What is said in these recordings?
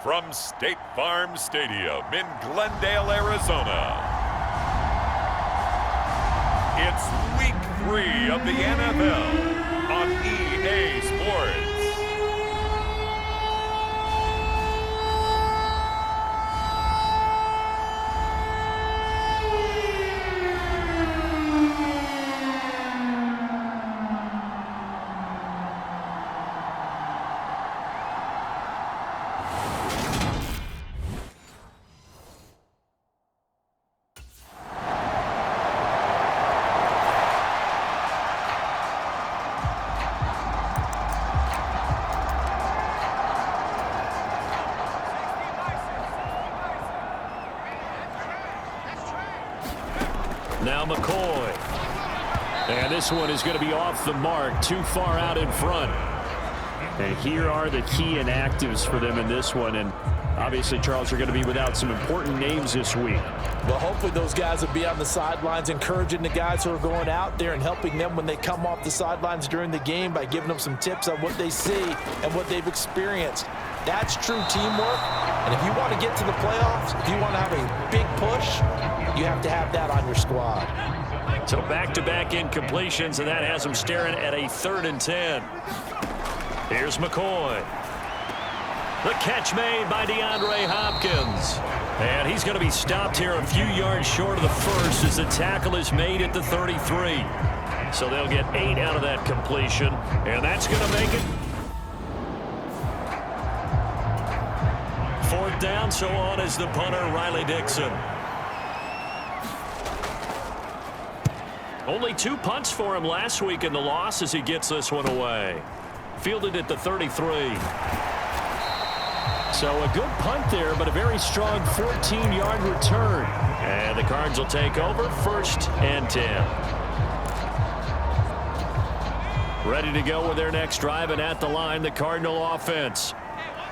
From State Farm Stadium in Glendale, Arizona, it's Week 3 of the NFL on EA Sports. Now McCoy. And this one is going to be off the mark, too far out in front. And here are the key inactives for them in this one. And obviously, Charles, are going to be without some important names this week. Well, hopefully those guys will be on the sidelines encouraging the guys who are going out there and helping them when they come off the sidelines during the game by giving them some tips on what they see and what they've experienced. That's true teamwork. And if you want to get to the playoffs, if you want to have a big push, you have to have that on your squad. So back-to-back incompletions, and that has them staring at a 3rd and 10. Here's McCoy. The catch made by DeAndre Hopkins. And he's going to be stopped here a few yards short of the first as the tackle is made at the 33. So they'll get 8 out of that completion, and that's going to make it 4th down, so on is the punter, Riley Dixon. Only 2 punts for him last week in the loss as he gets this one away. Fielded at the 33. So a good punt there, but a very strong 14-yard return. And the Cards will take over 1st and 10. Ready to go with their next drive, and at the line, the Cardinal offense.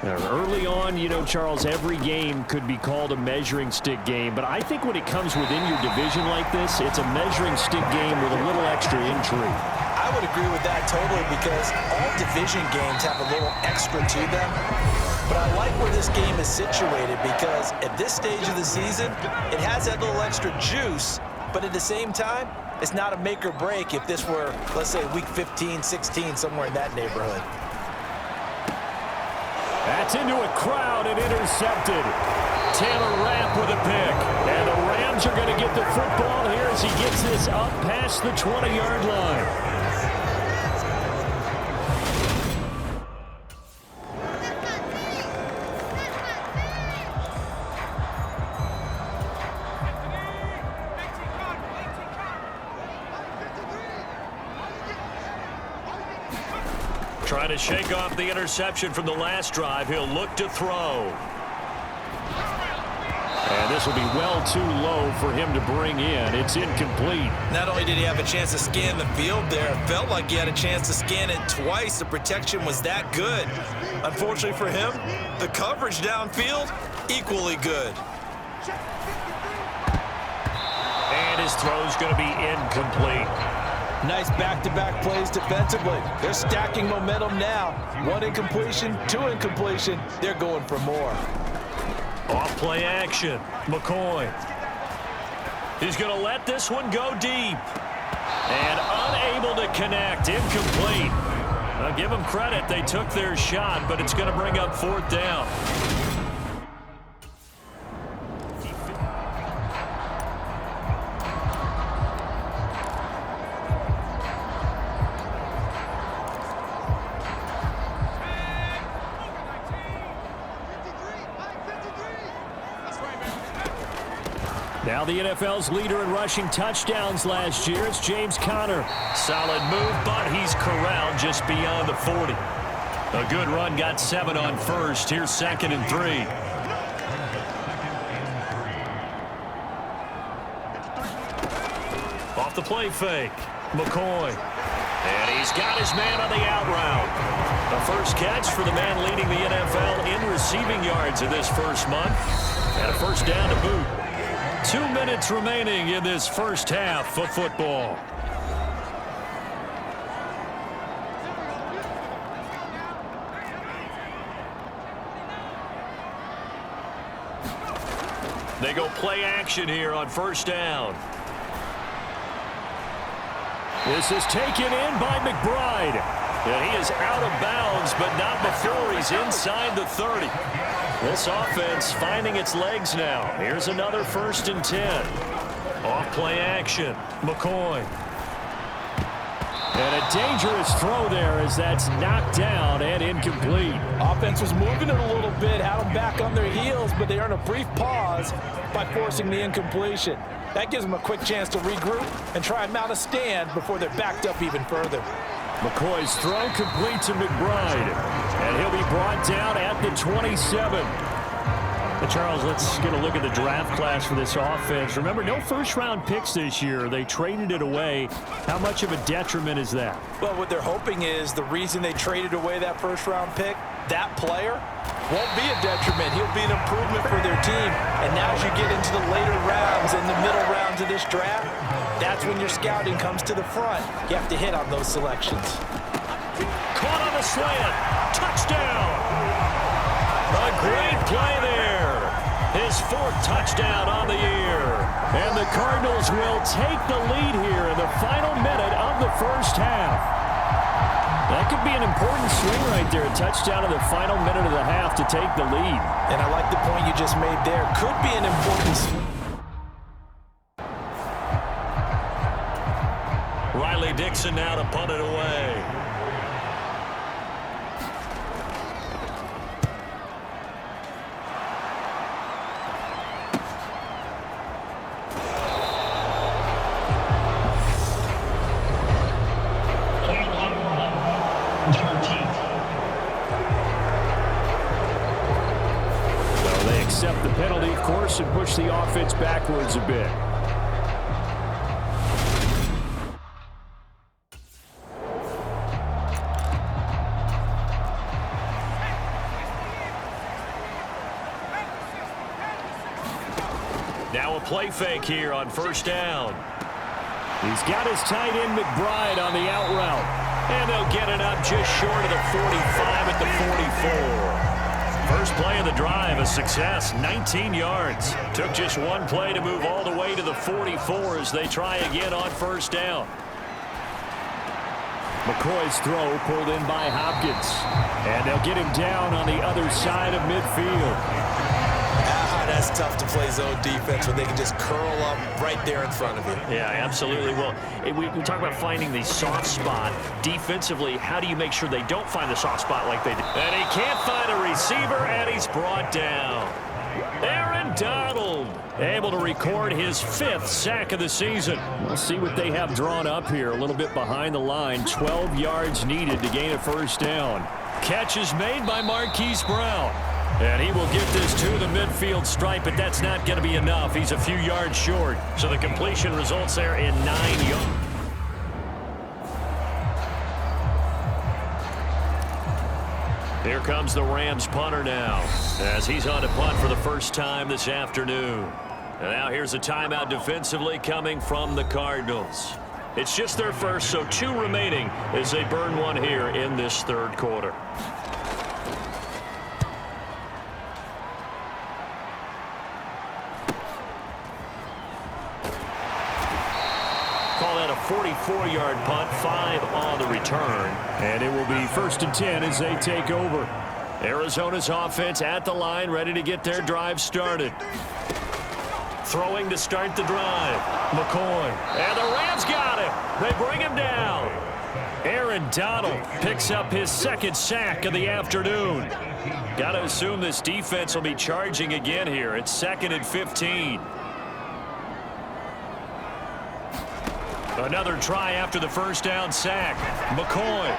Early on, you know, Charles, every game could be called a measuring stick game. But I think when it comes within your division like this, it's a measuring stick game with a little extra intrigue. I would agree with that totally because all division games have a little extra to them. But I like where this game is situated because at this stage of the season, it has that little extra juice. But at the same time, it's not a make or break if this were, let's say, week 15, 16, somewhere in that neighborhood. That's into a crowd and intercepted. Taylor Rapp with a pick. And the Rams are going to get the football here as he gets this up past the 20-yard line. Trying to shake off the interception from the last drive. He'll look to throw. And this will be well too low for him to bring in. It's incomplete. Not only did he have a chance to scan the field there, it felt like he had a chance to scan it twice. The protection was that good. Unfortunately for him, the coverage downfield, equally good. And his throw's going to be incomplete. Nice back-to-back plays defensively. They're stacking momentum now. 1 incompletion, 2 incompletion. They're going for more. Off play action. McCoy. He's going to let this one go deep. And unable to connect. Incomplete. I'll give them credit. They took their shot, but it's going to bring up 4th down. Now the NFL's leader in rushing touchdowns last year, it's James Conner. Solid move, but he's corralled just beyond the 40. A good run, got 7 on first. Here's 2nd and 3. Off the play fake. McCoy. And he's got his man on the out route. The first catch for the man leading the NFL in receiving yards in this first month. And a first down to boot. 2 minutes remaining in this first half of football. They go play action here on first down. This is taken in by McBride. And he is out of bounds, but not before he's inside the 30. This offense finding its legs now. Here's another 1st and 10. Off play action. McCoy. And a dangerous throw there as that's knocked down and incomplete. Offense was moving it a little bit, had them back on their heels, but they earned a brief pause by forcing the incompletion. That gives them a quick chance to regroup and try and mount a stand before they're backed up even further. McCoy's throw complete to McBride. And he'll be brought down at the 27. Charles, let's get a look at the draft class for this offense. Remember, no first-round picks this year. They traded it away. How much of a detriment is that? Well, what they're hoping is the reason they traded away that first-round pick, that player won't be a detriment. He'll be an improvement for their team. And now as you get into the later rounds and the middle rounds of this draft, that's when your scouting comes to the front. You have to hit on those selections. Caught on the slant. Touchdown. A great play there. His 4th touchdown on the year. And the Cardinals will take the lead here in the final minute of the first half. That could be an important swing right there. A touchdown in the final minute of the half to take the lead. And I like the point you just made there. Could be an important swing. Riley Dixon now to punt it away. Accept the penalty, of course, and push the offense backwards a bit. Now a play fake here on first down. He's got his tight end McBride on the out route. And they'll get it up just short of the 45 at the 44. First play of the drive, a success, 19 yards. Took just one play to move all the way to the 44 as they try again on first down. McCoy's throw pulled in by Hopkins. And they'll get him down on the other side of midfield. That's tough to play zone defense when they can just curl up right there in front of you. Yeah, absolutely. Well, we talk about finding the soft spot. Defensively, how do you make sure they don't find the soft spot like they did? And he can't find a receiver, and he's brought down. Aaron Donald able to record his 5th sack of the season. We'll see what they have drawn up here. A little bit behind the line. 12 yards needed to gain a first down. Catch is made by Marquise Brown. And he will get this to the midfield stripe, but that's not going to be enough. He's a few yards short. So the completion results there in 9 yards. Here comes the Rams punter now, as he's on to punt for the first time this afternoon. And now here's a timeout defensively coming from the Cardinals. It's just their first, so 2 remaining as they burn one here in this 3rd quarter. Call that a 44-yard punt, 5 on the return. And it will be 1st and 10 as they take over. Arizona's offense at the line, ready to get their drive started. Throwing to start the drive. McCoy. And the Rams got him. They bring him down. Aaron Donald picks up his 2nd sack of the afternoon. Got to assume this defense will be charging again here. It's 2nd and 15. Another try after the first down sack. McCoy.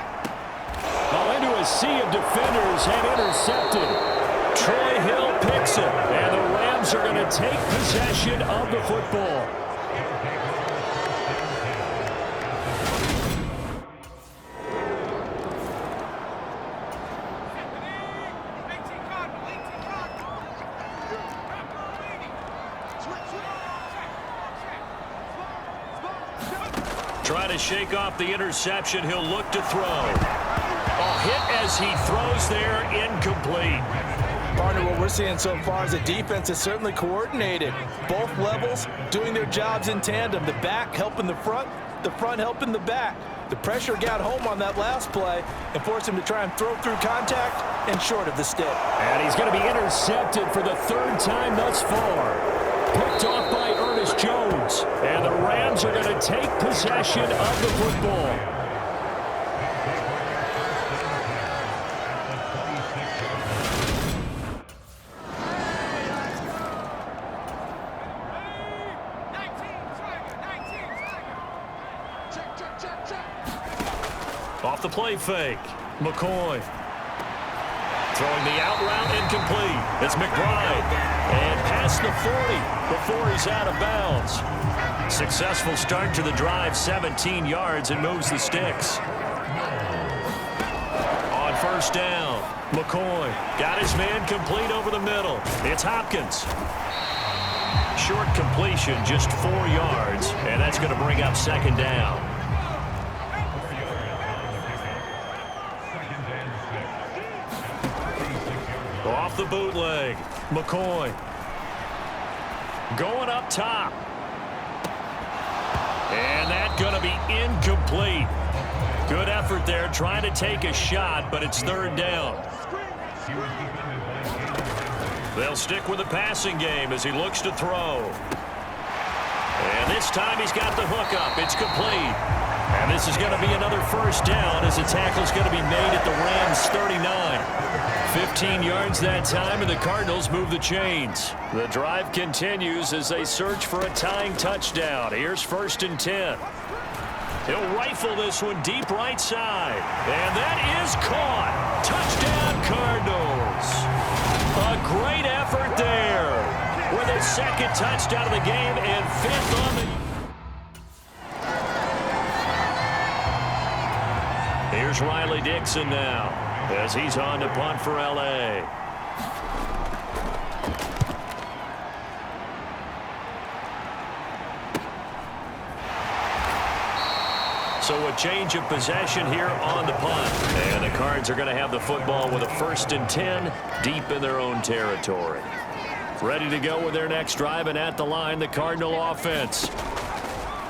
Well, into a a sea of defenders and intercepted. Troy Hill picks it, and the Rams are going to take possession of the football. Trying to shake off the interception. He'll look to throw. A hit as he throws there, incomplete. Partner, what we're seeing so far is the defense is certainly coordinated. Both levels doing their jobs in tandem. The back helping the front helping the back. The pressure got home on that last play and forced him to try and throw through contact and short of the stick. And he's going to be intercepted for the third time thus far. Picked off by Ernest Jones. And the Rams are going to take possession of the football. Off the play fake. McCoy. Throwing the out route, incomplete. It's McBride. And past the 40 before he's out of bounds. Successful start to the drive, 17 yards, and moves the sticks. On first down, McCoy got his man complete over the middle. It's Hopkins. Short completion, just 4 yards, and that's going to bring up second down. Off the bootleg, McCoy. Going up top. And that's going to be incomplete. Good effort there, trying to take a shot, but it's third down. They'll stick with the passing game as he looks to throw. And this time he's got the hook up. It's complete. And this is going to be another first down as the tackle's going to be made at the Rams' 39. 15 yards that time, and the Cardinals move the chains. The drive continues as they search for a tying touchdown. Here's first and 10. He'll rifle this one deep right side. And that is caught. Touchdown, Cardinals. A great effort there. With his second touchdown of the game and fifth on the... Here's Riley Dixon now, as he's on to punt for L.A. So a change of possession here on the punt. And the Cards are going to have the football with a first and 10 deep in their own territory. Ready to go with their next drive, and at the line, the Cardinal offense.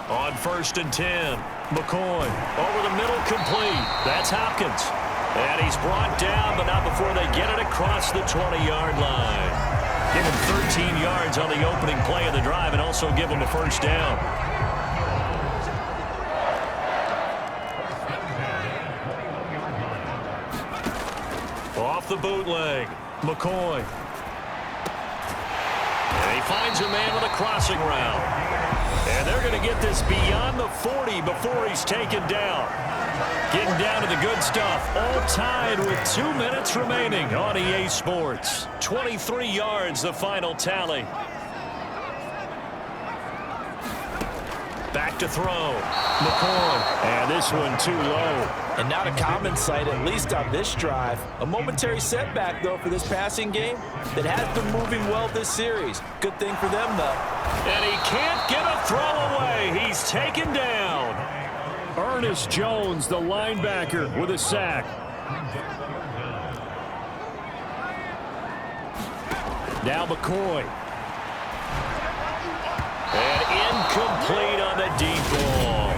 On first and 10, McCoy over the middle, complete. That's Hopkins. And he's brought down, but not before they get it across the 20-yard line. Give him 13 yards on the opening play of the drive and also give him a first down. Off the bootleg, McCoy. And he finds a man with a crossing route. And they're going to get this beyond the 40 before he's taken down. Getting down to the good stuff. All tied with 2 minutes remaining on EA Sports. 23 yards, the final tally. Back to throw. McCoy. And this one too low. And not a common sight, at least on this drive. A momentary setback, though, for this passing game that has been moving well this series. Good thing for them, though. And he can't get a throw away. He's taken down. Ernest Jones, the linebacker, with a sack. Now McCoy. And incomplete on the deep ball.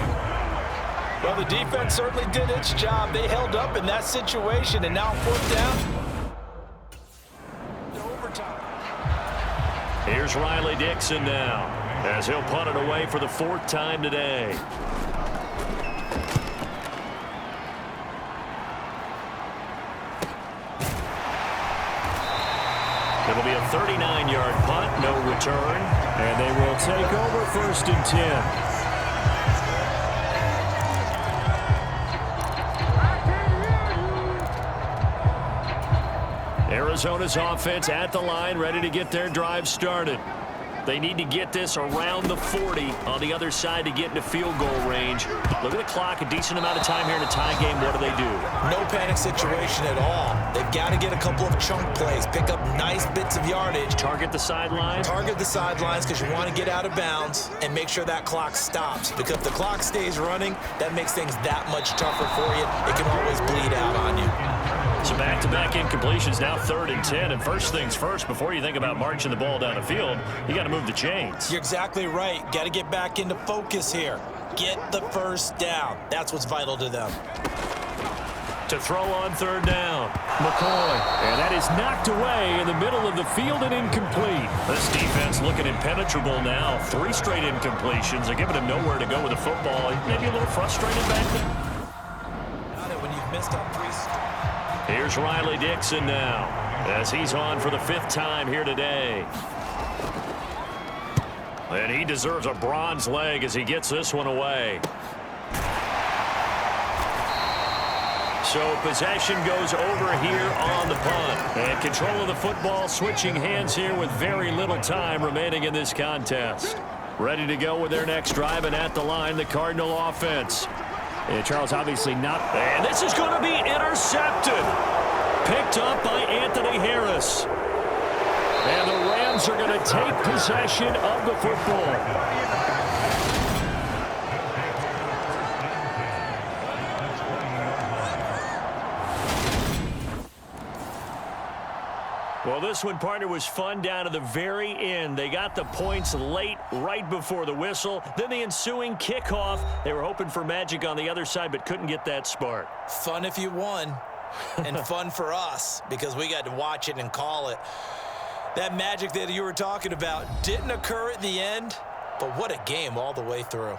Well, the defense certainly did its job. They held up in that situation, and now fourth down. Overtime. Here's Riley Dixon now, as he'll punt it away for the fourth time today. It'll be a 39-yard punt, no return. And they will take over first and 10. Arizona's offense at the line, ready to get their drive started. They need to get this around the 40 on the other side to get into field goal range. Look at the clock, a decent amount of time here in a tie game. What do? No panic situation at all. They've got to get a couple of chunk plays, pick up nice bits of yardage. Target the sideline. Target the sidelines because you want to get out of bounds and make sure that clock stops. Because if the clock stays running, that makes things that much tougher for you. It can always bleed out on you. So back-to-back incompletions, now 3rd and 10. And first things first, before you think about marching the ball down the field, you got to move the chains. You're exactly right. Got to get back into focus here. Get the first down. That's what's vital to them. To throw on 3rd down. McCoy. And that is knocked away in the middle of the field and incomplete. This defense looking impenetrable now. 3 straight incompletions. They're giving him nowhere to go with the football. Maybe a little frustrated back there. Got it when you've missed on 3 straight. Here's Riley Dixon now as he's on for the 5th time here today. And he deserves a bronze leg as he gets this one away. So possession goes over here on the punt. And control of the football switching hands here with very little time remaining in this contest. Ready to go with their next drive, and at the line, the Cardinal offense. Yeah, Charles, obviously not. And this is going to be intercepted. Picked up by Anthony Harris. And the Rams are going to take possession of the football. Well, this one, partner, was fun down to the very end. They got the points late, right before the whistle. Then the ensuing kickoff. They were hoping for magic on the other side, but couldn't get that spark. Fun if you won, and fun for us because we got to watch it and call it. That magic that you were talking about didn't occur at the end, but what a game all the way through.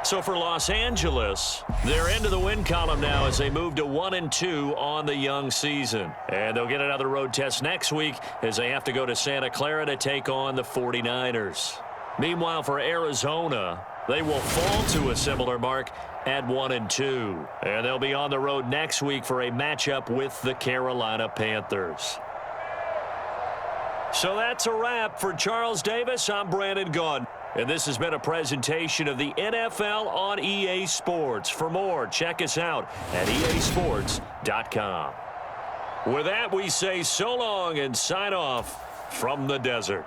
So for Los Angeles, they're into the win column now as they move to 1-2 on the young season. And they'll get another road test next week as they have to go to Santa Clara to take on the 49ers. Meanwhile, for Arizona, they will fall to a similar mark at 1-2. And they'll be on the road next week for a matchup with the Carolina Panthers. So that's a wrap. For Charles Davis, I'm Brandon Gaudin. And this has been a presentation of the NFL on EA Sports. For more, check us out at easports.com. With that, we say so long and sign off from the desert.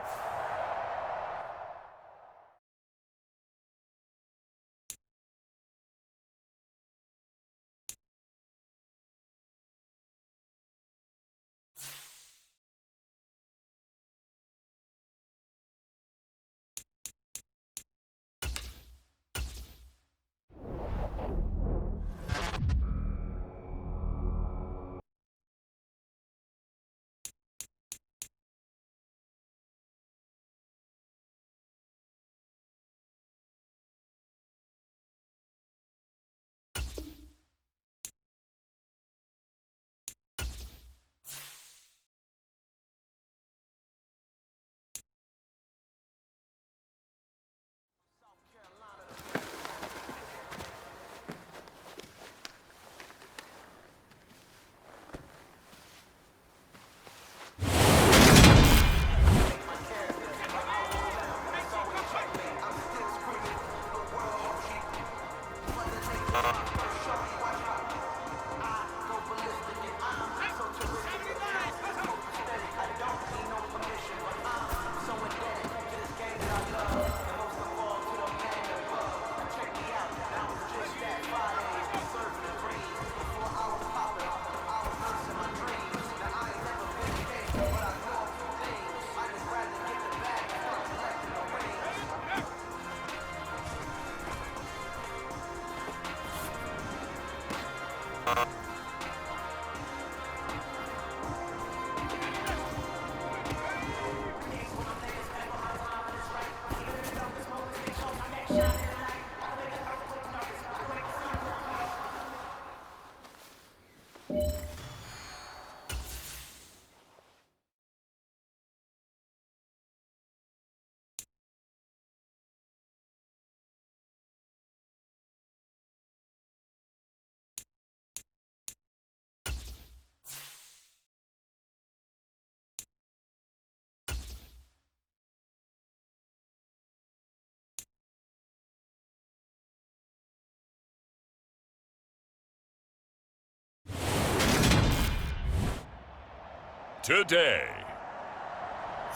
today.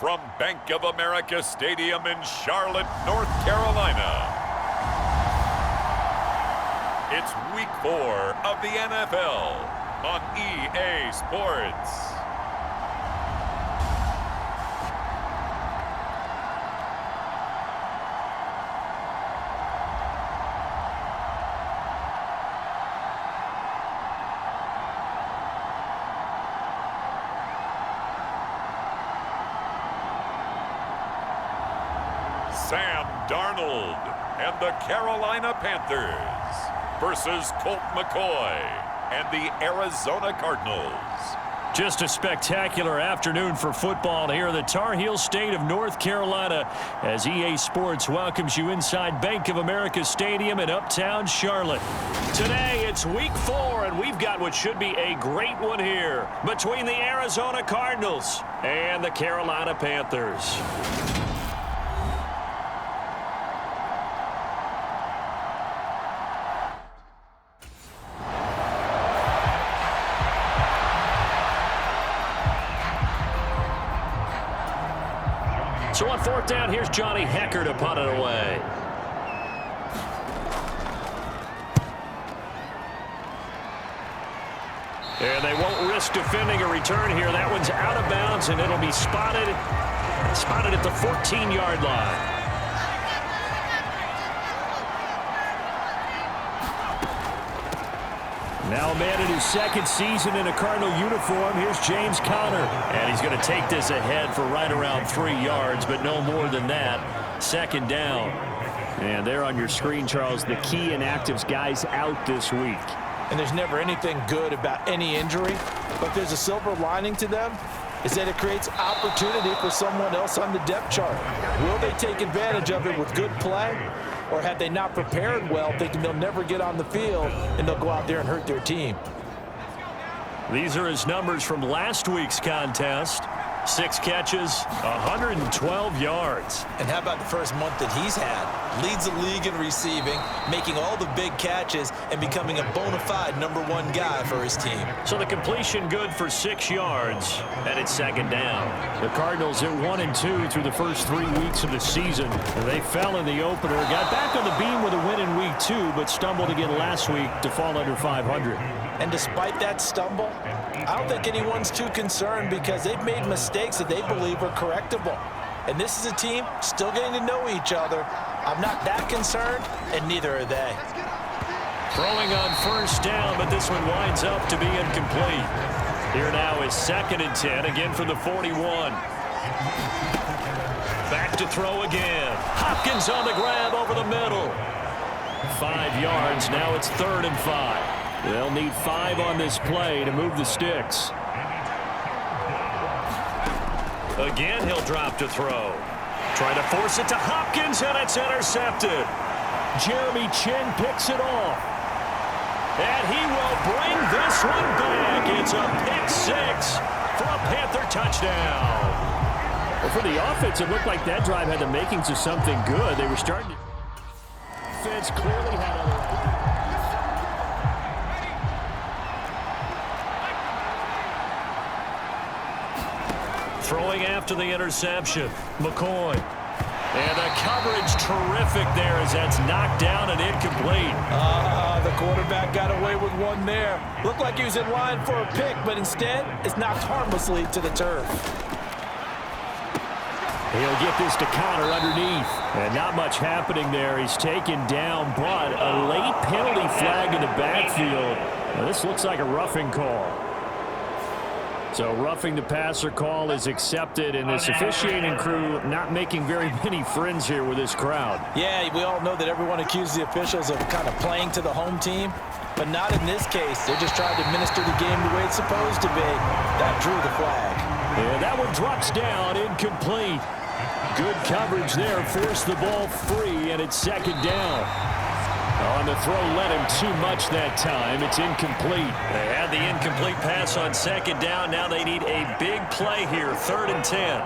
From Bank of America Stadium in Charlotte, North Carolina, it's Week 4 of the NFL on EA Sports. Sam Darnold and the Carolina Panthers versus Colt McCoy and the Arizona Cardinals. Just a spectacular afternoon for football here in the Tar Heel state of North Carolina as EA Sports welcomes you inside Bank of America Stadium in uptown Charlotte. Today it's Week 4 and we've got what should be a great one here between the Arizona Cardinals and the Carolina Panthers. So on fourth down, here's Johnny Hecker to punt it away. And they won't risk defending a return here. That one's out of bounds, and it'll be spotted at the 14-yard line. Now a man in his second season in a Cardinal uniform. Here's James Conner. And he's going to take this ahead for right around 3 yards, but no more than that. Second down. And there on your screen, Charles, the key inactives guys out this week. And there's never anything good about any injury, but there's a silver lining to them, is that it creates opportunity for someone else on the depth chart. Will they take advantage of it with good play? Or have they not prepared well, thinking they'll never get on the field, and they'll go out there and hurt their team? These are his numbers from last week's contest. 6 catches, 112 yards. And how about the first month that he's had? Leads the league in receiving, making all the big catches, and becoming a bona fide #1 guy for his team. So the completion good for 6 yards, and it's second down. The Cardinals at 1-2 through the first 3 weeks of the season. They fell in the opener, got back on the beam with a win in week 2, but stumbled again last week to fall under 500. And despite that stumble, I don't think anyone's too concerned because they've made mistakes that they believe are correctable. And this is a team still getting to know each other. I'm not that concerned, and neither are they. Throwing on first down, but this one winds up to be incomplete. Here now is 2nd and 10, again from the 41. Back to throw again. Hopkins on the grab over the middle. 5 yards, now it's 3rd and 5. They'll need 5 on this play to move the sticks. Again, he'll drop to throw. Trying to force it to Hopkins, and it's intercepted. Jeremy Chin picks it off. And he will bring this one back. It's a pick 6 for a Panther touchdown. Well, for the offense, it looked like that drive had the makings of something good. They were starting to... Offense clearly had other... Throwing after the interception, McCoy. And the coverage terrific there as that's knocked down and incomplete. The quarterback got away with one there. Looked like he was in line for a pick, but instead it's knocked harmlessly to the turf. He'll get this to Conner underneath. And not much happening there. He's taken down, but a late penalty flag in the backfield. Now, this looks like a roughing call. So roughing the passer call is accepted, and this officiating crew not making very many friends here with this crowd. Yeah, we all know that everyone accuses the officials of kind of playing to the home team, but not in this case. They're just trying to administer the game the way it's supposed to be. That drew the flag. Yeah, that one drops down, incomplete. Good coverage there, forced the ball free, and it's 2nd down. On the throw, led him too much that time. It's incomplete. They had the incomplete pass on 2nd down. Now they need a big play here, 3rd and 10.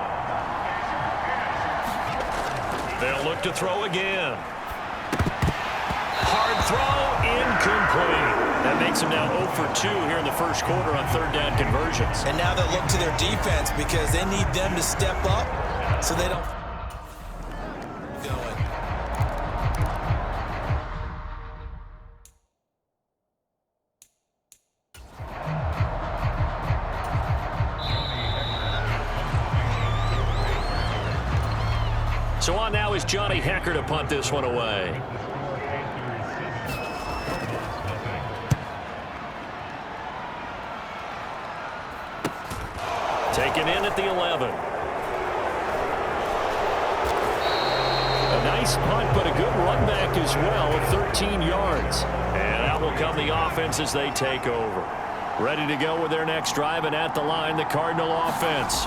They'll look to throw again. Hard throw, incomplete. That makes them now 0 for 2 here in the first quarter on third down conversions. And now they'll look to their defense because they need them to step up so they don't going. So on now is Johnny Hecker to punt this one away. Taken in at the 11. A nice punt, but a good run back as well of 13 yards. And out will come the offense as they take over. Ready to go with their next drive, and at the line, the Cardinal offense.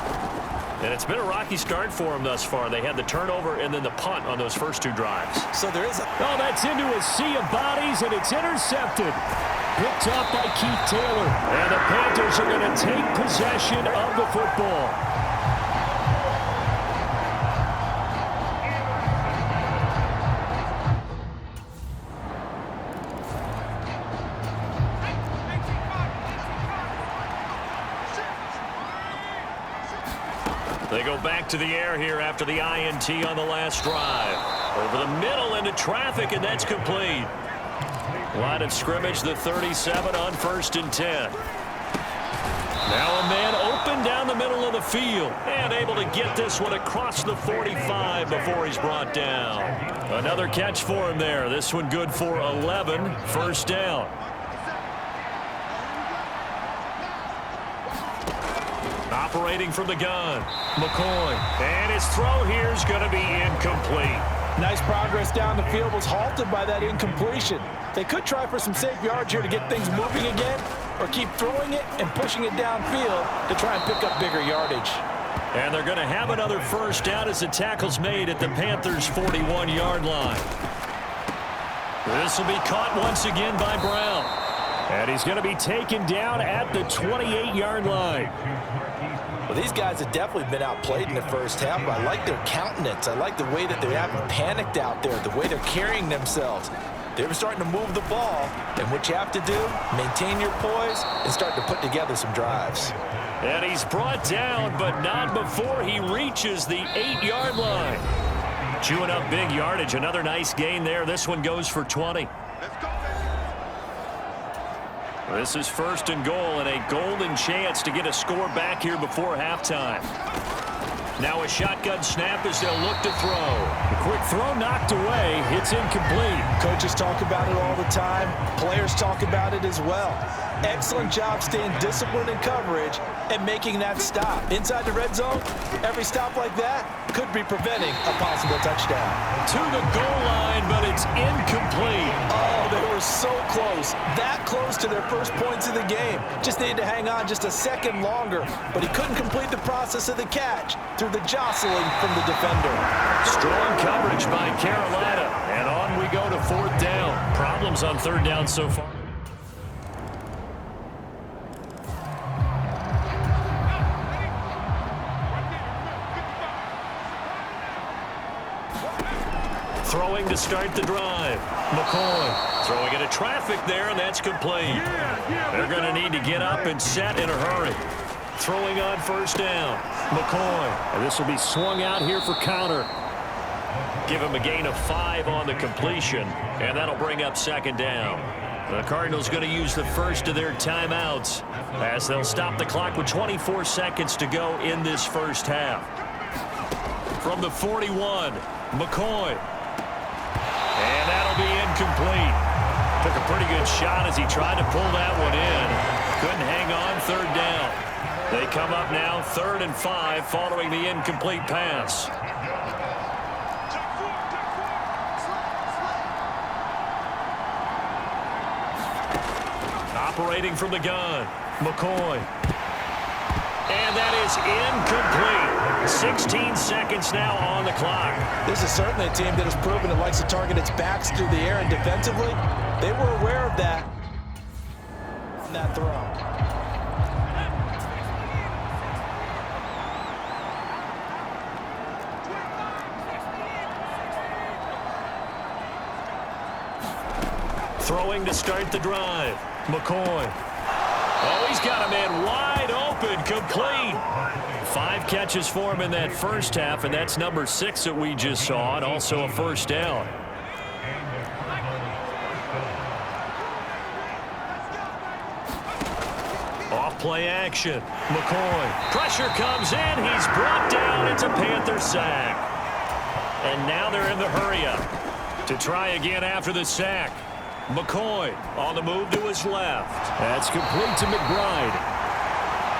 And it's been a rocky start for them thus far. They had the turnover and then the punt on those first two drives. So there is a... Oh, that's into a sea of bodies, and it's intercepted. Picked up by Keith Taylor. And the Panthers are going to take possession of the football. They go back to the air here after the INT on the last drive. Over the middle into traffic, and that's complete. Line of scrimmage, the 37 on 1st and 10. Now a man open down the middle of the field and able to get this one across the 45 before he's brought down. Another catch for him there. This one good for 11, 1st down. Operating from the gun, McCoy. And his throw here is going to be incomplete. Nice progress down the field was halted by that incompletion. They could try for some safe yards here to get things moving again, or keep throwing it and pushing it downfield to try and pick up bigger yardage. And they're going to have another 1st down as the tackle's made at the Panthers' 41-yard line. This will be caught once again by Brown. And he's going to be taken down at the 28-yard line. Well, these guys have definitely been outplayed in the first half, but I like their countenance. I like the way that they haven't panicked out there, the way they're carrying themselves. They're starting to move the ball, and what you have to do, maintain your poise and start to put together some drives. And he's brought down, but not before he reaches the 8-yard line. Chewing up big yardage. Another nice gain there. This one goes for 20. This is 1st and goal, and a golden chance to get a score back here before halftime. Now a shotgun snap as they'll look to throw. A quick throw knocked away. It's incomplete. Coaches talk about it all the time. Players talk about it as well. Excellent job staying disciplined in coverage and making that stop. Inside the red zone, every stop like that could be preventing a possible touchdown. To the goal line, but it's incomplete. Oh, they were so close. That close to their first points of the game. Just needed to hang on just a second longer, but he couldn't complete the process of the catch through the jostling from the defender. Strong coverage by Carolina, and on we go to 4th down. Problems on 3rd down so far. Throwing to start the drive. McCoy throwing into traffic there, and that's complete. They're going to need to get up and set in a hurry. Throwing on 1st down. McCoy. And this will be swung out here for counter. Give him a gain of 5 on the completion, and that'll bring up 2nd down. The Cardinals going to use the first of their timeouts as they'll stop the clock with 24 seconds to go in this first half. From the 41, McCoy. And that'll be incomplete. Took a pretty good shot as he tried to pull that one in. Couldn't hang on 3rd down. They come up now 3rd and 5 following the incomplete pass. Operating from the gun, McCoy. And that is incomplete. 16 seconds now on the clock. This is certainly a team that has proven it likes to target its backs through the air and defensively. They were aware of that on that throw. Throwing to start the drive. McCoy. Oh, he's got a man wide open, complete. 5 catches for him in that first half, and that's number 6 that we just saw, and also a first down. Off-play action. McCoy. Pressure comes in. He's brought down. It's a Panther sack. And now they're in the hurry-up to try again after the sack. McCoy on the move to his left. That's complete to McBride.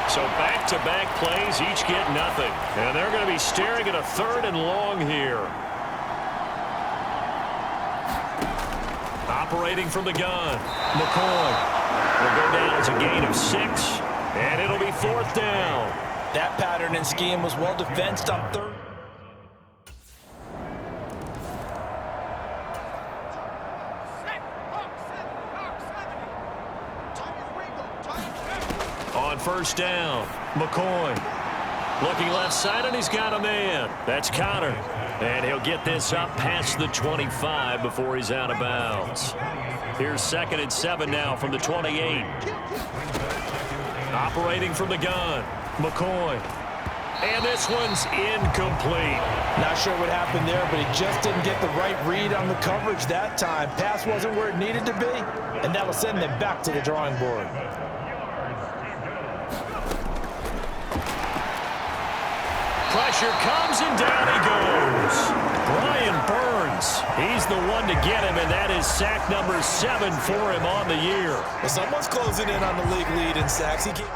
So back-to-back plays, each get nothing. And they're going to be staring at a 3rd and long here. Operating from the gun. McCoy will go down as a gain of 6. And it'll be 4th down. That pattern and scheme was well defensed on 3rd. On 1st down, McCoy looking left side, and he's got a man. That's Connor. And he'll get this up past the 25 before he's out of bounds. Here's 2nd and 7 now from the 28. Operating from the gun, McCoy. And this one's incomplete. Not sure what happened there, but he just didn't get the right read on the coverage that time. Pass wasn't where it needed to be, and that'll send them back to the drawing board. Pressure comes, and down he goes. Brian Burns, he's the one to get him, and that is sack number 7 for him on the year. Well, someone's closing in on the league lead in sacks. He can't...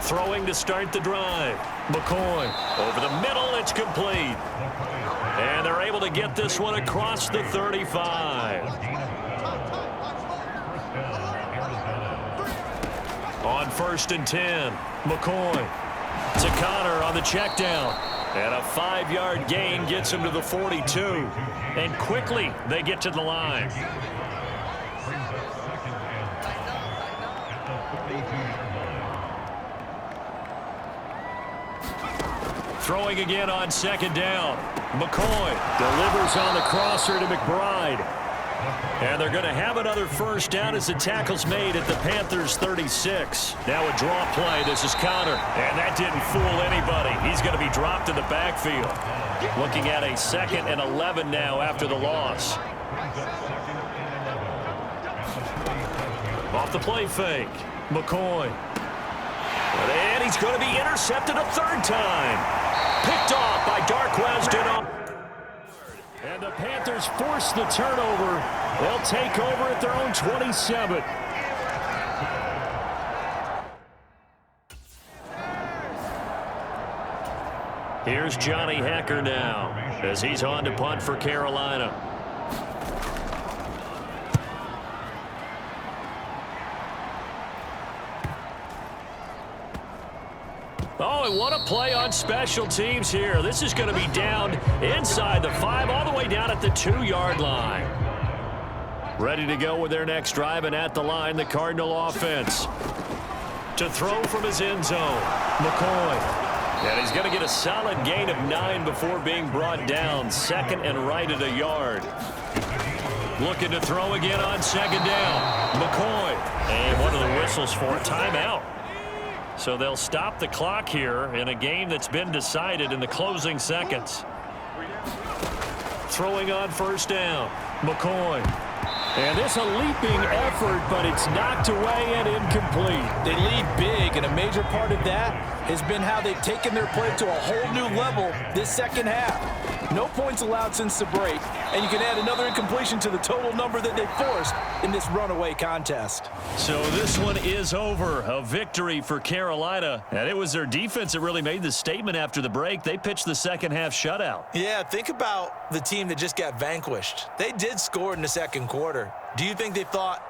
Throwing to start the drive. McCoy over the middle. It's complete. And they're able to get this one across the 35. On 1st and 10, McCoy to Connor on the check down. And a 5-yard gain gets him to the 42. And quickly they get to the line. Throwing again on 2nd down. McCoy delivers on the crosser to McBride. And they're going to have another first down as the tackle's made at the Panthers' 36. Now a draw play. This is Connor. And that didn't fool anybody. He's going to be dropped in the backfield. Looking at a 2nd and 11 now after the loss. Off the play fake. McCoy. And he's going to be intercepted a 3rd time. Picked off by Darquezon. And the Panthers force the turnover. They'll take over at their own 27. Here's Johnny Hecker now as he's on to punt for Carolina. Oh, and what a play on special teams here. This is going to be down inside the 5, all the way down at the 2-yard line. Ready to go with their next drive, and at the line, the Cardinal offense. To throw from his end zone, McCoy. And he's going to get a solid gain of 9 before being brought down. 2nd and right at a yard. Looking to throw again on 2nd down. McCoy. And one of the whistles for a timeout. So they'll stop the clock here in a game that's been decided in the closing seconds. Throwing on 1st down. McCoy. And this a leaping effort, but it's knocked away and incomplete. They lead big, and a major part of that has been how they've taken their play to a whole new level this 2nd half. No points allowed since the break, and you can add another incompletion to the total number that they forced in this runaway contest. So this one is over. A victory for Carolina, and it was their defense that really made the statement after the break. They pitched the 2nd half shutout. Yeah, think about the team that just got vanquished. They did score in the 2nd quarter. Do you think they thought,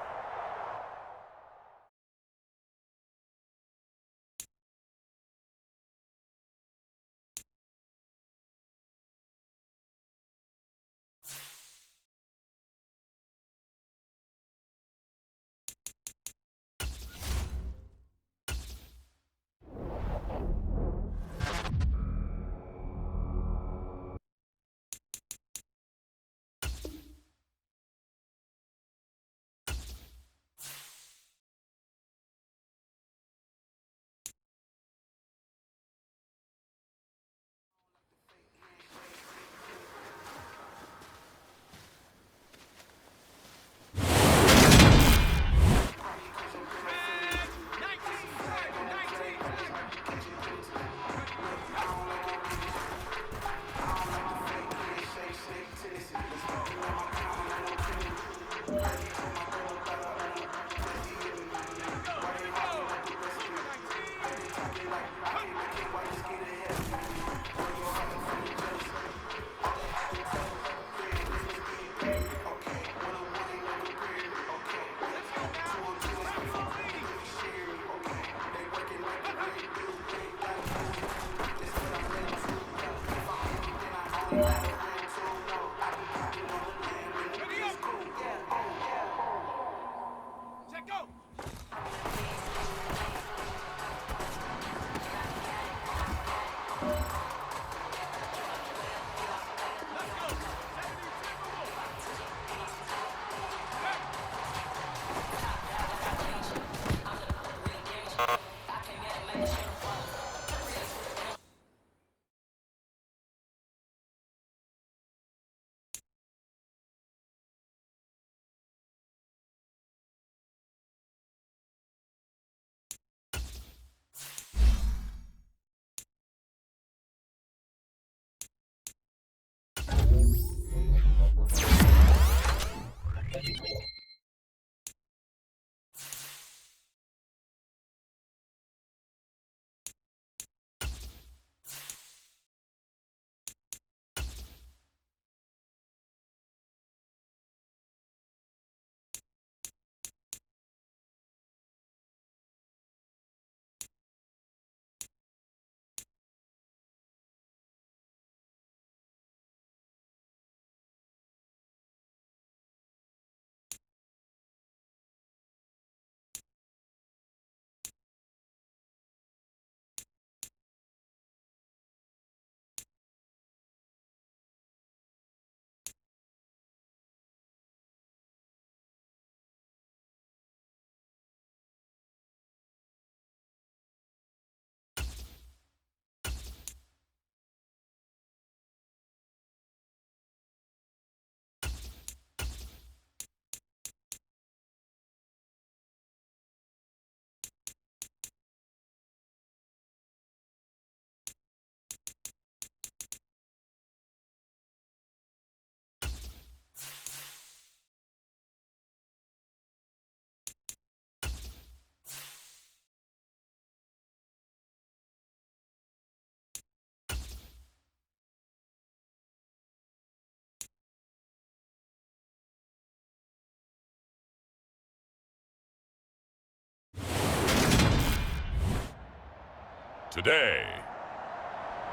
Today,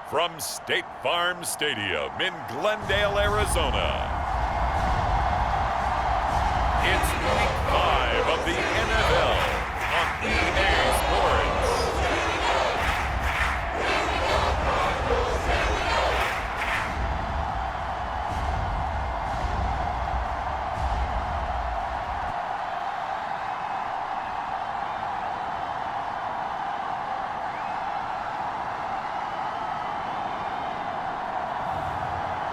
from State Farm Stadium in Glendale, Arizona, it's Week 5 of the NFL on EA Sports.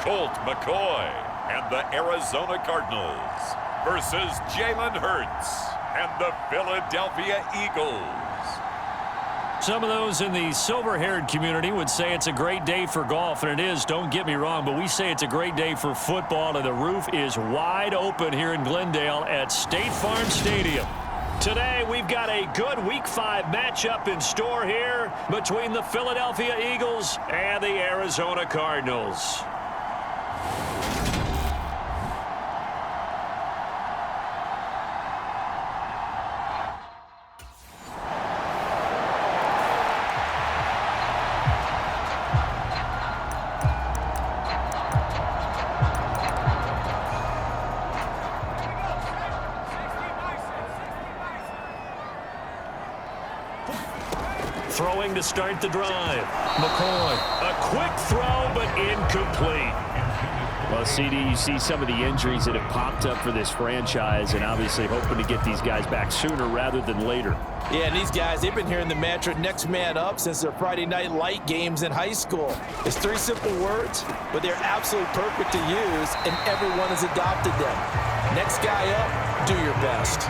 Colt McCoy and the Arizona Cardinals versus Jalen Hurts and the Philadelphia Eagles. Some of those in the silver-haired community would say it's a great day for golf, and it is, don't get me wrong, but we say it's a great day for football, and the roof is wide open here in Glendale at State Farm Stadium. Today, we've got a good Week 5 matchup in store here between the Philadelphia Eagles and the Arizona Cardinals. Throwing to start the drive. McCoy, a quick throw, but incomplete. Well, CD, you see some of the injuries that have popped up for this franchise, and obviously hoping to get these guys back sooner rather than later. Yeah, and these guys, they've been hearing the mantra next man up since their Friday night light games in high school. It's 3 simple words, but they're absolutely perfect to use, and everyone has adopted them. Next guy up, do your best.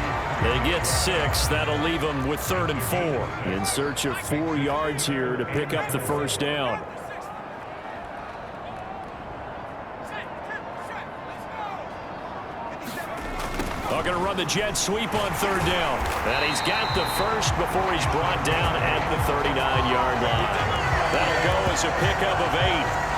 They get 6. That'll leave them with 3rd and 4. In search of 4 yards here to pick up the first down. They're going to run the jet sweep on 3rd down. And he's got the first before he's brought down at the 39-yard line. That'll go as a pickup of 8.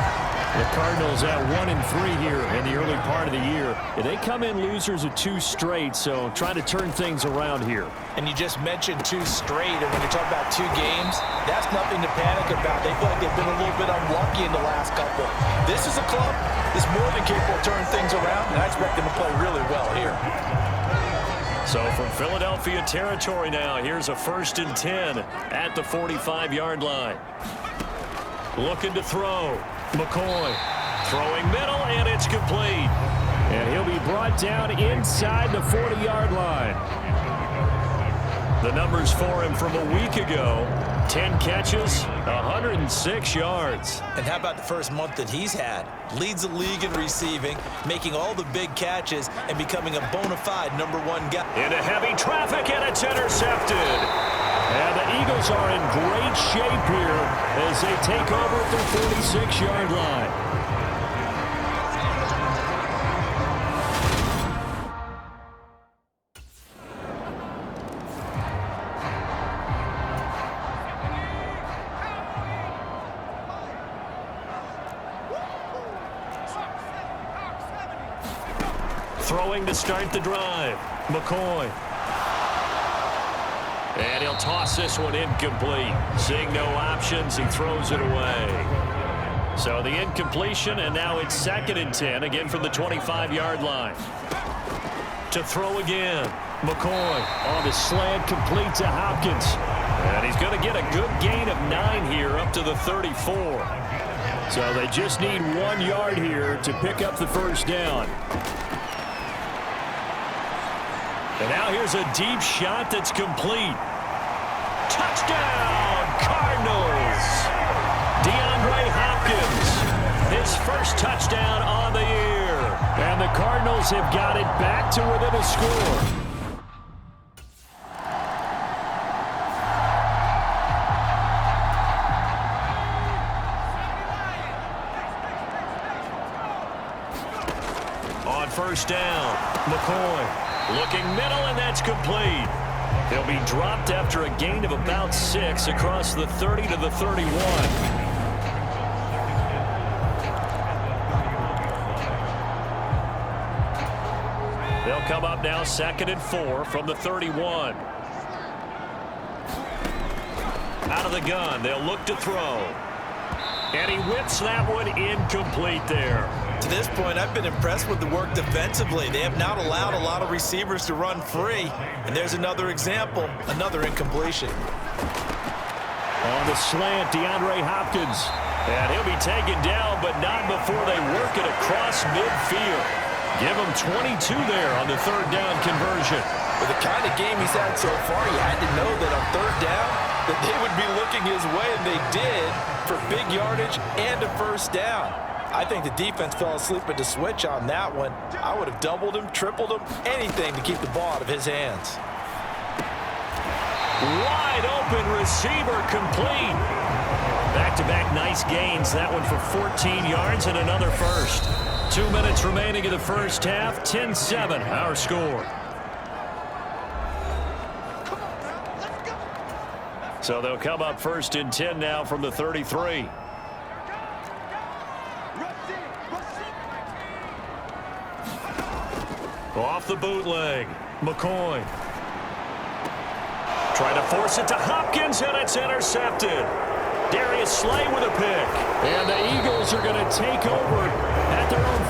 The Cardinals at 1-3 here in the early part of the year. They come in losers of 2 straight, so trying to turn things around here. And you just mentioned 2 straight, and when you talk about 2 games, that's nothing to panic about. They feel like they've been a little bit unlucky in the last couple. This is a club that's more than capable of turning things around, and I expect them to play really well here. So from Philadelphia territory now, here's a 1st and 10 at the 45-yard line. Looking to throw. McCoy throwing middle, and it's complete. And he'll be brought down inside the 40-yard line. The numbers for him from a week ago: 10 catches, 106 yards. And how about the first month that he's had? Leads the league in receiving, making all the big catches, and becoming a bona fide #1 guy. Into heavy traffic, and it's intercepted. And the Eagles are in great shape here as they take over at their 46-yard line. Throwing to start the drive, McCoy. And he'll toss this one incomplete. Seeing no options, he throws it away. So the incompletion, and now it's 2nd and 10, again from the 25-yard line. To throw again, McCoy on the slant, complete to Hopkins. And he's going to get a good gain of 9 here up to the 34. So they just need 1 yard here to pick up the first down. And now here's a deep shot that's complete. Touchdown, Cardinals! DeAndre Hopkins, his first touchdown on the year. And the Cardinals have got it back to within a score. On first down, McCoy. Looking middle, and that's complete. He'll be dropped after a gain of about 6 across the 30 to the 31. They'll come up now 2nd and 4 from the 31. Out of the gun, they'll look to throw. And he whips that one incomplete there. To this point, I've been impressed with the work defensively. They have not allowed a lot of receivers to run free. And there's another example, another incompletion. On the slant, DeAndre Hopkins. And he'll be taken down, but not before they work it across midfield. Give him 22 there on the 3rd down conversion. With the kind of game he's had so far, you had to know that on 3rd down, that they would be looking his way, and they did, for big yardage and a first down. I think the defense fell asleep at the switch on that one. I would have doubled him, tripled him, anything to keep the ball out of his hands. Wide open receiver, complete. Back-to-back nice gains. That one for 14 yards and another first. 2 minutes remaining in the first half. 10-7, our score. So they'll come up 1st and 10 now from the 33. Off the bootleg, McCoy. Trying to force it to Hopkins, and it's intercepted. Darius Slay with a pick. And the Eagles are going to take over at their own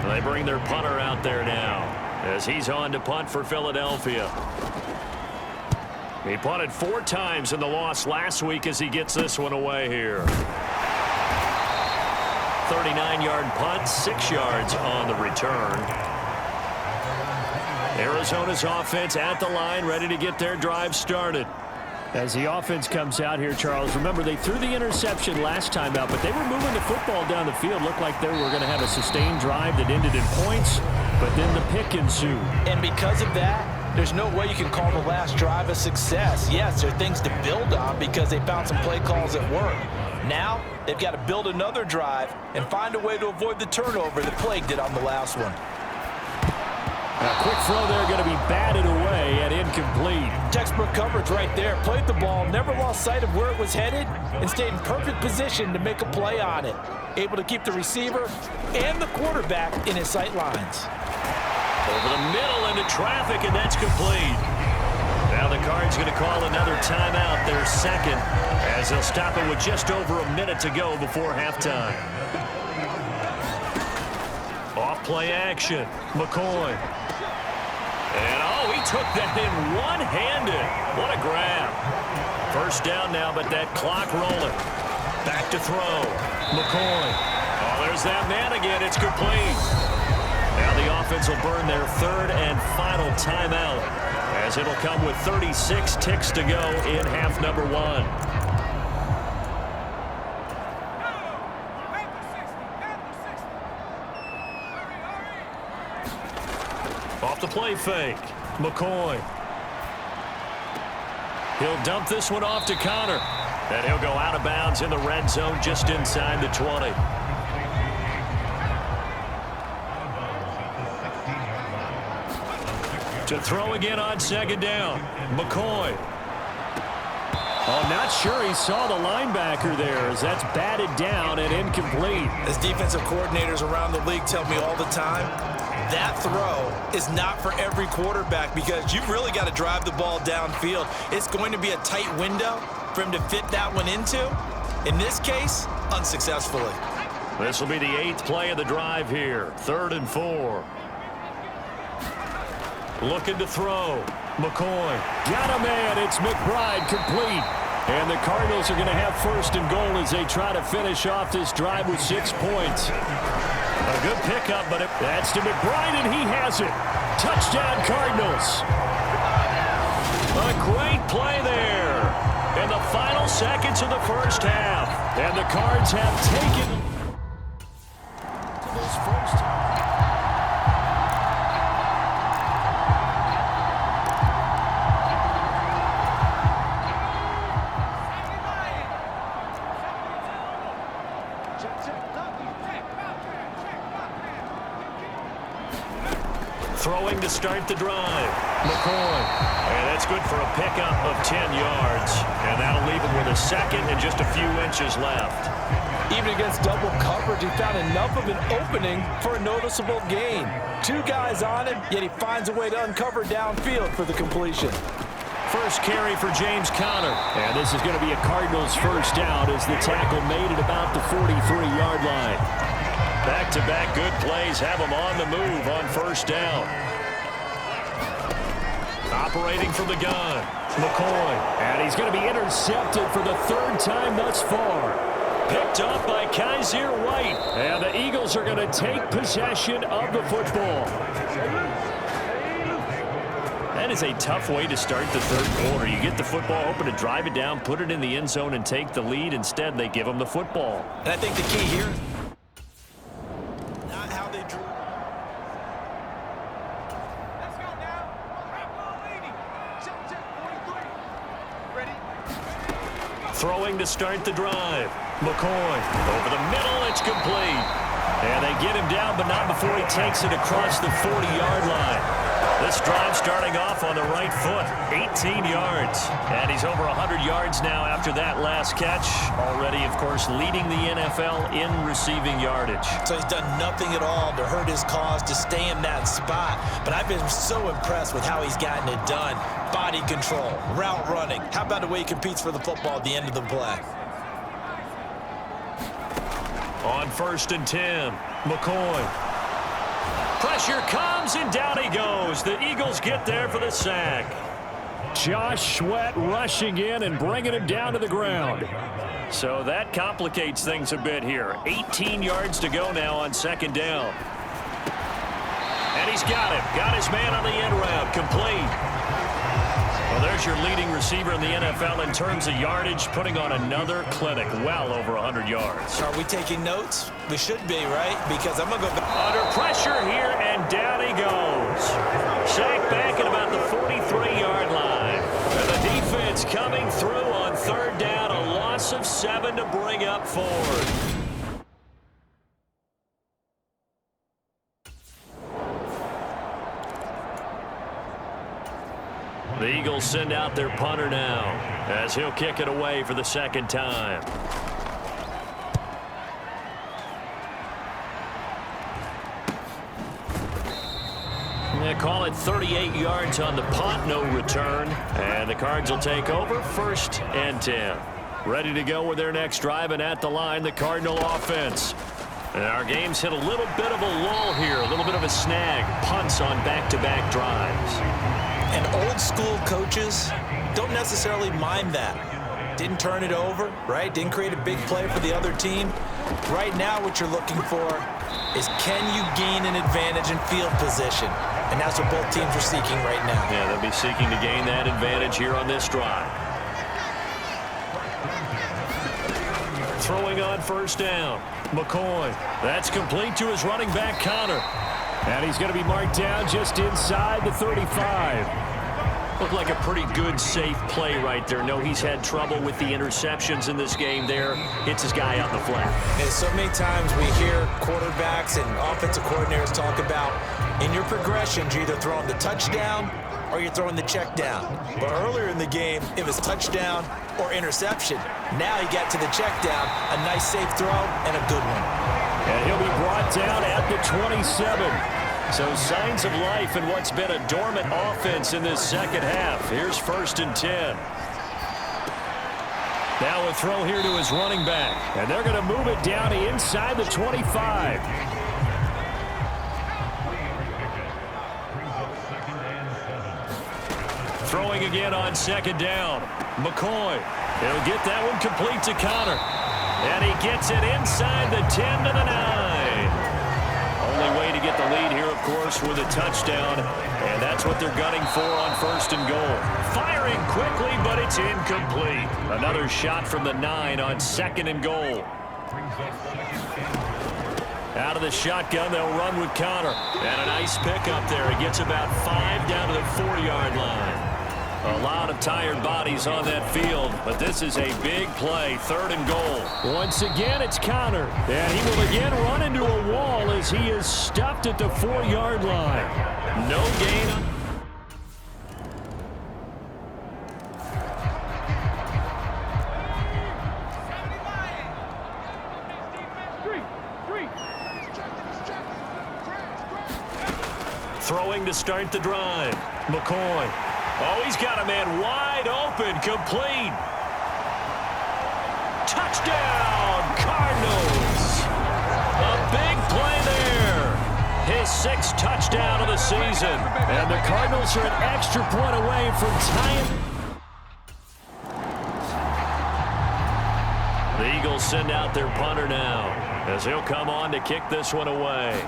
41. They bring their punter out there now as he's on to punt for Philadelphia. He punted 4 times in the loss last week as he gets this one away here. 39-yard punt, 6 yards on the return. Arizona's offense at the line, ready to get their drive started. As the offense comes out here, Charles, remember they threw the interception last time out, but they were moving the football down the field. Looked like they were going to have a sustained drive that ended in points, but then the pick ensued. And because of that, there's no way you can call the last drive a success. Yes, there are things to build on because they found some play calls that work. Now, they've got to build another drive and find a way to avoid the turnover that plagued it on the last one. A quick throw there, going to be batted away and incomplete. Textbook coverage right there. Played the ball, never lost sight of where it was headed, and stayed in perfect position to make a play on it. Able to keep the receiver and the quarterback in his sight lines. Over the middle into traffic, and that's complete. Now the Cards going to call another timeout, their second, as they'll stop it with just over a minute to go before halftime. Off play action, McCoy. And, oh, he took that in one-handed. What a grab. First down now, but that clock rolling. Back to throw. McCoy. Oh, there's that man again. It's complete. Now the offense will burn their third and final timeout, as it'll come with 36 ticks to go in half number one. Off the play fake. McCoy. He'll dump this one off to Connor. And he'll go out of bounds in the red zone just inside the 20. To throw again on second down. McCoy. Oh, not sure he saw the linebacker there, as that's batted down and incomplete. As defensive coordinators around the league tell me all the time, that throw is not for every quarterback because you've really got to drive the ball downfield. It's going to be a tight window for him to fit that one into. In this case, unsuccessfully. This will be the 8th play of the drive here. 3rd and 4. Looking to throw. McCoy. Got a man. It's McBride, complete. And the Cardinals are going to have 1st and goal as they try to finish off this drive with 6 points. A good pickup, but that's to McBride, and he has it. Touchdown, Cardinals. A great play there in the final seconds of the first half. And the Cards have taken to this first. Throwing to start the drive. McCoy. And that's good for a pickup of 10 yards. And that'll leave him with a second and just a few inches left. Even against double coverage, he found enough of an opening for a noticeable gain. 2 guys on him, yet he finds a way to uncover downfield for the completion. First carry for James Conner. And this is going to be a Cardinals first down as the tackle made it about the 43-yard line. Back-to-back good plays have him on the move on first down. Operating from the gun, McCoy. And he's going to be intercepted for the 3rd time thus far. Picked up by Kaiser White. And the Eagles are going to take possession of the football. That is a tough way to start the 3rd quarter. You get the football, hoping to drive it down, put it in the end zone, and take the lead. Instead, they give them the football. And I think the key here, throwing to start the drive. McCoy over the middle. It's complete. And they get him down, but not before he takes it across the 40-yard line. This drive starting off on the right foot. 18 yards. And he's over 100 yards now after that last catch. Already, of course, leading the NFL in receiving yardage. So he's done nothing at all to hurt his cause, to stay in that spot. But I've been so impressed with how he's gotten it done. Body control, route running. How about the way he competes for the football at the end of the play? On 1st and 10, McCoy. Pressure comes, and down he goes. The Eagles get there for the sack. Josh Sweat rushing in and bringing him down to the ground. So that complicates things a bit here. 18 yards to go now on 2nd down. And he's got him. Got his man on the end route. Complete. Well, there's your leading receiver in the NFL in terms of yardage, putting on another clinic, well over 100 yards. Are we taking notes? We should be, right? Because I'm going to go back. Under pressure here, and down he goes. Sacked back at about the 43-yard line. And the defense coming through on 3rd down, a loss of 7 to bring up 4th. The Eagles send out their punter now, as he'll kick it away for the 2nd time. They call it 38 yards on the punt, no return. And the Cards will take over 1st and 10. Ready to go with their next drive, and at the line, the Cardinal offense. And our game's hit a little bit of a lull here, a little bit of a snag. Punts on back-to-back drives. And old school coaches don't necessarily mind that. Didn't turn it over, right? Didn't create a big play for the other team. Right now what you're looking for is, can you gain an advantage in field position? And that's what both teams are seeking right now. Yeah, they'll be seeking to gain that advantage here on this drive. Throwing on first down. McCoy. That's complete to his running back, Connor. And he's going to be marked down just inside the 35. Looked like a pretty good, safe play right there. No, he's had trouble with the interceptions in this game there. Hits his guy out in the flat. And so many times we hear quarterbacks and offensive coordinators talk about, in your progressions, you're either throwing the touchdown or you're throwing the check down. But earlier in the game, it was touchdown or interception. Now he got to the check down, a nice safe throw, and a good one. And he'll be brought down at the 27. So signs of life in what's been a dormant offense in this second half. Here's 1st and 10. Now a throw here to his running back. And they're going to move it down inside the 25. Throwing again on 2nd down. McCoy. He'll get that one complete to Connor. And he gets it inside the 10 to the 9. Only way to get the lead here, of course, with a touchdown. And that's what they're gunning for on 1st and goal. Firing quickly, but it's incomplete. Another shot from the 9 on 2nd and goal. Out of the shotgun, they'll run with Connor. And a nice pickup there. He gets about 5 down to the 4-yard line. A lot of tired bodies on that field, but this is a big play, 3rd and goal. Once again, it's Connor, and he will again run into a wall as he is stopped at the 4-yard line. No gain. Throwing to start the drive. McCoy. Oh, he's got a man wide open, complete. Touchdown, Cardinals. A big play there. His 6th touchdown of the season. And the Cardinals are an extra point away from tying. The Eagles send out their punter now, as he'll come on to kick this one away.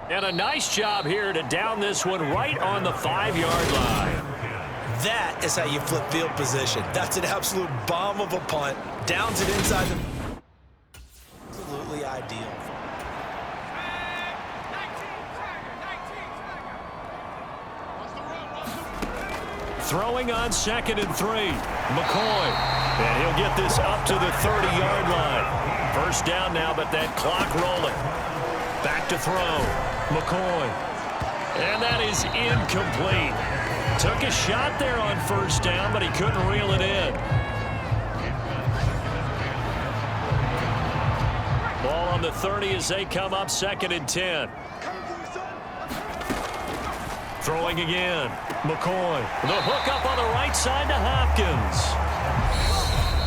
And a nice job here to down this one right on the 5-yard line. That is how you flip field position. That's an absolute bomb of a punt. Downs it inside the... Absolutely ideal. Throwing on 2nd and 3. McCoy. And he'll get this up to the 30-yard line. 1st down now, but that clock rolling. Back to throw. McCoy. And that is incomplete. Took a shot there on 1st down, but he couldn't reel it in. Ball on the 30 as they come up 2nd and 10. Throwing again. McCoy. The hook up on the right side to Hopkins.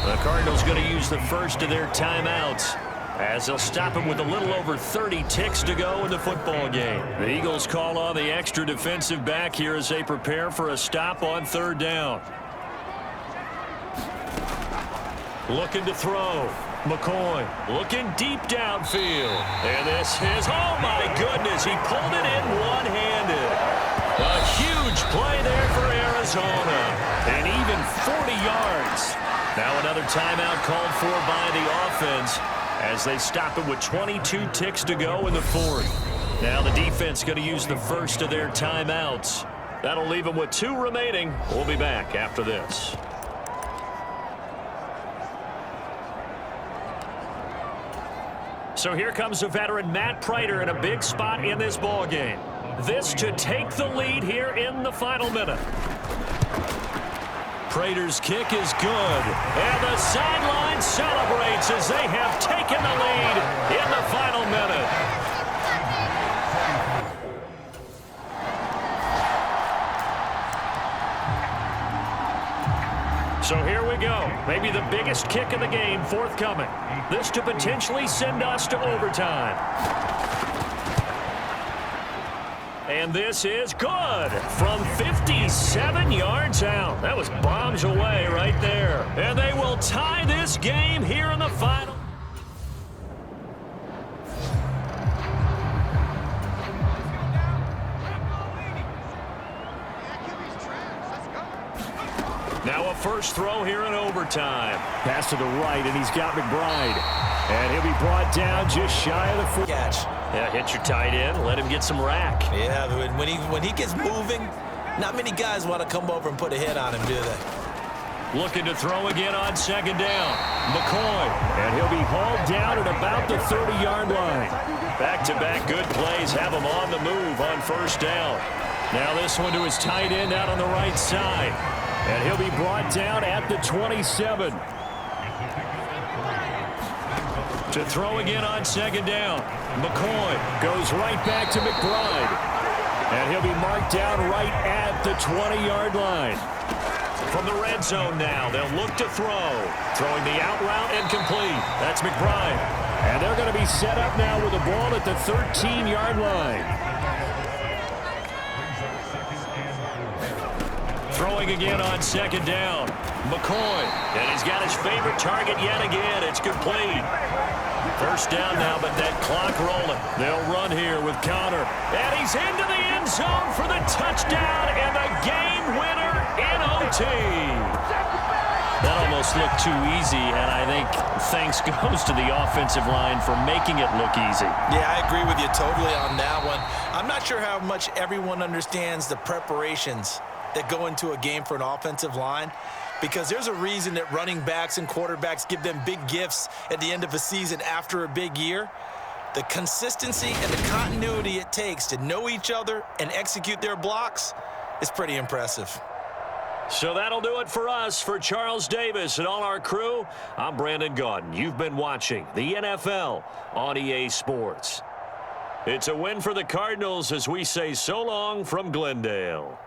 The Cardinals going to use the first of their timeouts, as they'll stop him with a little over 30 ticks to go in the football game. The Eagles call on the extra defensive back here as they prepare for a stop on 3rd down. Looking to throw. McCoy looking deep downfield. And this is, oh my goodness, he pulled it in one-handed. A huge play there for Arizona. And even 40 yards. Now another timeout called for by the offense, as they stop it with 22 ticks to go in the 4th. Now the defense going to use the first of their timeouts. That'll leave them with 2 remaining. We'll be back after this. So here comes the veteran Matt Prater in a big spot in this ball game. This to take the lead here in the final minute. Prater's kick is good, and the sideline celebrates as they have taken the lead in the final minute. So here we go. Maybe the biggest kick of the game forthcoming. This to potentially send us to overtime. And this is good from 57 yards out. That was bombs away right there. And they will tie this game here in the final. Now a first throw here in overtime. Pass to the right, and he's got McBride. And he'll be brought down just shy of the full Catch. Yeah, hit your tight end. Let him get some rack. Yeah, when he gets moving, not many guys want to come over and put a hit on him, do they? Looking to throw again on second down. McCoy. And he'll be hauled down at about the 30-yard line. Back-to-back good plays have him on the move on first down. Now this one to his tight end out on the right side. And he'll be brought down at the 27. To throw again on second down. McCoy Goes right back to McBride. And he'll be marked down right at the 20-yard line. from the red zone now. They'll look to throw. Throwing the out route and complete. That's McBride. And they're going to be set up now with the ball at the 13-yard line. Throwing again on second down. McCoy. And he's got his favorite target yet again. It's complete. First down now, but that clock rolling. They'll run here with Connor. And he's into the end zone for the touchdown and the game winner in OT. That almost looked too easy, and I think thanks goes to the offensive line for making it look easy. Yeah, I agree with you totally on that one. I'm not sure how much everyone understands the preparations that go into a game for an offensive line, because there's a reason that running backs and quarterbacks give them big gifts at the end of a season after a big year. The consistency and the continuity it takes to know each other and execute their blocks is pretty impressive. So that'll do it for us. For Charles Davis and all our crew, I'm Brandon Gaudin. You've been watching the NFL on EA Sports. It's a win for the Cardinals as we say so long from Glendale.